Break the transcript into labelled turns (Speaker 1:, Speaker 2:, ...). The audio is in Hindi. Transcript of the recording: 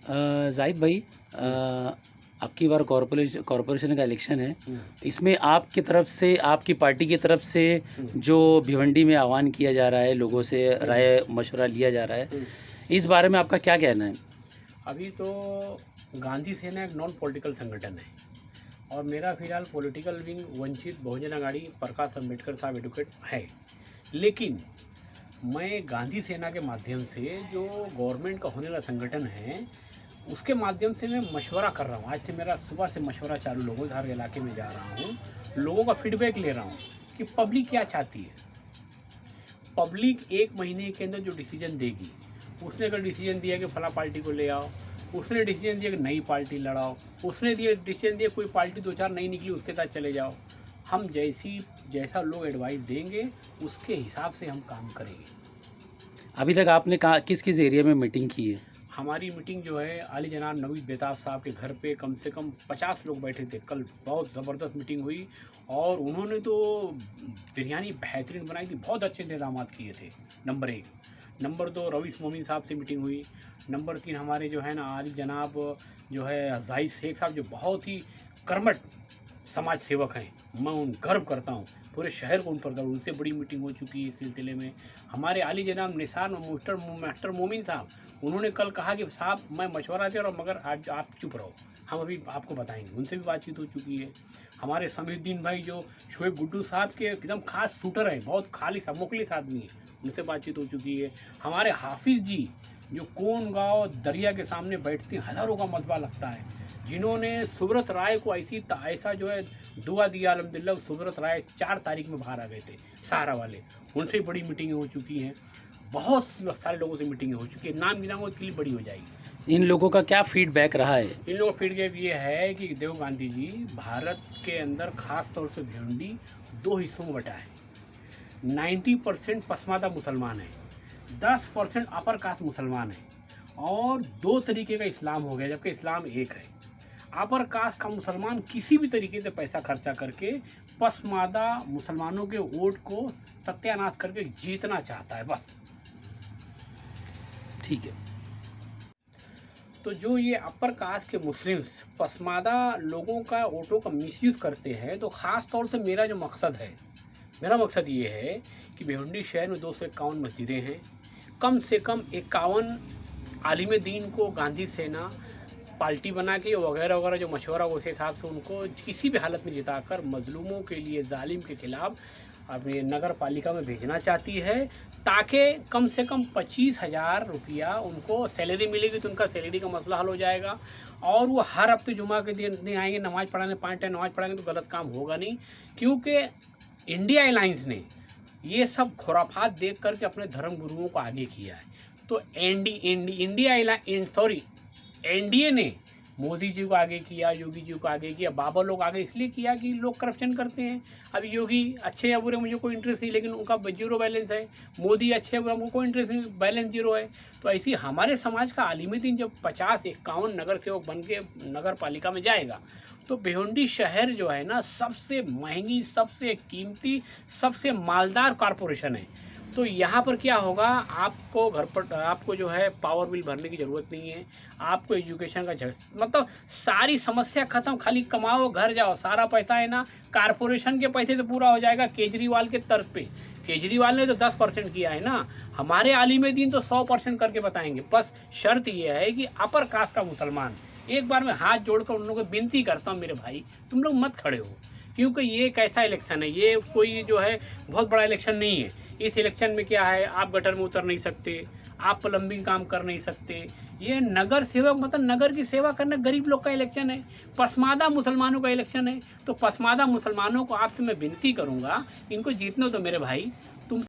Speaker 1: जाहिद भाई, आपकी बार कॉरपोरेशन का इलेक्शन है। इसमें आपकी तरफ से, आपकी पार्टी की तरफ से जो भिवंडी में आह्वान किया जा रहा है, लोगों से राय मशवरा लिया जा रहा है, इस बारे में आपका क्या कहना है?
Speaker 2: अभी तो गांधी सेना एक नॉन पॉलिटिकल संगठन है और मेरा फिलहाल पॉलिटिकल विंग वंचित बहुजन अघाड़ी प्रकाश अम्बेडकर साहब एडवोकेट है। लेकिन मैं गांधी सेना के माध्यम से जो गवर्नमेंट का होने वाला संगठन है उसके माध्यम से मैं मशवरा कर रहा हूँ। आज से मेरा सुबह से मशवरा चालू, लोगों से हर इलाके में जा रहा हूँ, लोगों का फीडबैक ले रहा हूँ कि पब्लिक क्या चाहती है। पब्लिक 1 महीने के अंदर जो डिसीजन देगी, उसने अगर डिसीजन दिया कि फला पार्टी को ले आओ, उसने डिसीजन दिया कि नई पार्टी लड़ाओ, उसने डिसीजन दिया कोई पार्टी 2-4 नई निकली उसके साथ चले जाओ, हम जैसा लोग एडवाइस देंगे उसके हिसाब से हम काम करेंगे।
Speaker 1: अभी तक आपने कहा किस किस एरिया में मीटिंग की है?
Speaker 2: हमारी मीटिंग जो है आली जनाब नवीद बेताब साहब के घर पे कम से कम 50 लोग बैठे थे। कल बहुत ज़बरदस्त मीटिंग हुई और उन्होंने तो बिरयानी बेहतरीन बनाई थी, बहुत अच्छे इंतजाम किए थे। नंबर 1। नंबर 2 रवीश मोमिन साहब से मीटिंग हुई। नंबर 3 हमारे जो है ना आली जनाब जो है जाहिद शेख साहब, जो बहुत ही कर्मठ समाज सेवक हैं, मैं उन गर्व करता हूँ, पूरे शहर को उन पर गर्व, उनसे बड़ी मीटिंग हो चुकी है इस सिलसिले में। हमारे आली जनाब निसार मास्टर मोमिन साहब, उन्होंने कल कहा कि साहब मैं मशवरा दे रहा हूँ मगर आज आप चुप रहो, हम अभी आपको बताएंगे, उनसे भी बातचीत हो चुकी है। हमारे समीउद्दीन भाई जो शोएब गुड्डू साहब के एकदम खास शूटर हैं, बहुत खालिस मुखलिस आदमी है, उनसे बातचीत हो चुकी है। हमारे हाफिज़ जी जो कोन गाँव दरिया के सामने बैठते हैं, हज़ारों का मलबा लगता है, जिन्होंने सुब्रत राय को ऐसा जो है दुआ दिया, अल्हम्दुलिल्लाह सुब्रत राय 4 तारीख में बाहर आ गए थे सहारा वाले, उनसे बड़ी मीटिंगें हो चुकी हैं। बहुत सारे लोगों से मीटिंगें हो चुकी है, नाम गिनाऊंगा उसके लिए बड़ी हो जाएगी।
Speaker 1: इन लोगों का क्या फीडबैक रहा है?
Speaker 2: इन लोगों का फीडबैक ये है कि देखो गांधी जी, भारत के अंदर खास तौर से भिवंडी 2 हिस्सों में बटा है। 90% पसमादा मुसलमान है, 10% अपर कास्ट मुसलमान है और 2 तरीके का इस्लाम हो गया, जबकि इस्लाम एक है। अपर कास्ट का मुसलमान किसी भी तरीके से पैसा खर्चा करके पसमादा मुसलमानों के वोट को सत्यानाश करके जीतना चाहता है, बस।
Speaker 1: ठीक है।
Speaker 2: तो जो ये अपर कास्ट के मुस्लिम्स पसमादा लोगों का वोटों का मिसयूज़ करते हैं, तो ख़ास तौर से मेरा जो मकसद है, मेरा मकसद ये है कि भिवंडी शहर में 251 मस्जिदें हैं, कम से कम 51 आलिम दीन को गांधी सेना पार्टी बना के वगैरह वगैरह जो मशवरा उस हिसाब से उनको किसी भी हालत में जिताकर मजलूमों के लिए, जालिम के खिलाफ अपने नगर पालिका में भेजना चाहती है, ताकि कम से कम 25,000 रुपया उनको सैलरी मिलेगी, तो उनका सैलरी का मसला हल हो जाएगा। और वो हर हफ्ते जुमा के दिन आएंगे, नमाज़ पढ़ाने, 5 टाइम नमाज़ पढ़ाएंगे तो गलत काम होगा नहीं, क्योंकि इंडिया अलायंस ने ये सब खुराफात देख करके अपने धर्म गुरुओं को आगे किया है। तो एनडीए ने मोदी जी को आगे किया, योगी जी को आगे किया, बाबा लोग आगे इसलिए किया कि लोग करप्शन करते हैं। अभी योगी अच्छे या बुरे मुझे कोई इंटरेस्ट नहीं, लेकिन उनका 0 बैलेंस है। मोदी अच्छे या बुरे हमको कोई इंटरेस्ट नहीं, बैलेंस 0 है। तो ऐसी हमारे समाज का आलिम दीन जब 50-51 नगर सेवक बन के नगर पालिका में जाएगा, तो भिवंडी शहर जो है ना, सबसे महंगी, सबसे कीमती, सबसे मालदार कॉरपोरेशन है। तो यहाँ पर क्या होगा, आपको घर पर आपको जो है पावर बिल भरने की ज़रूरत नहीं है, आपको एजुकेशन का मतलब सारी समस्या ख़त्म, खाली कमाओ घर जाओ, सारा पैसा है ना कॉरपोरेशन के पैसे से पूरा हो जाएगा, केजरीवाल के तर्ज पे। केजरीवाल ने तो 10% किया है ना, हमारे आलिम दीन तो 100% करके बताएंगे। बस शर्त यह है कि अपर कास्ट का मुसलमान, एक बार मैं हाथ जोड़कर उन लोगों को विनती करता हूँ, मेरे भाई तुम लोग मत खड़े हो, क्योंकि ये कैसा इलेक्शन है, ये कोई जो है बहुत बड़ा इलेक्शन नहीं है। इस इलेक्शन में क्या है, आप गटर में उतर नहीं सकते, आप प्लम्बिंग काम कर नहीं सकते। ये नगर सेवक मतलब नगर की सेवा करना गरीब लोग का इलेक्शन है, पसमादा मुसलमानों का इलेक्शन है। तो पसमादा मुसलमानों को आपसे मैं विनती करूंगा, इनको जीतने दो मेरे भाई।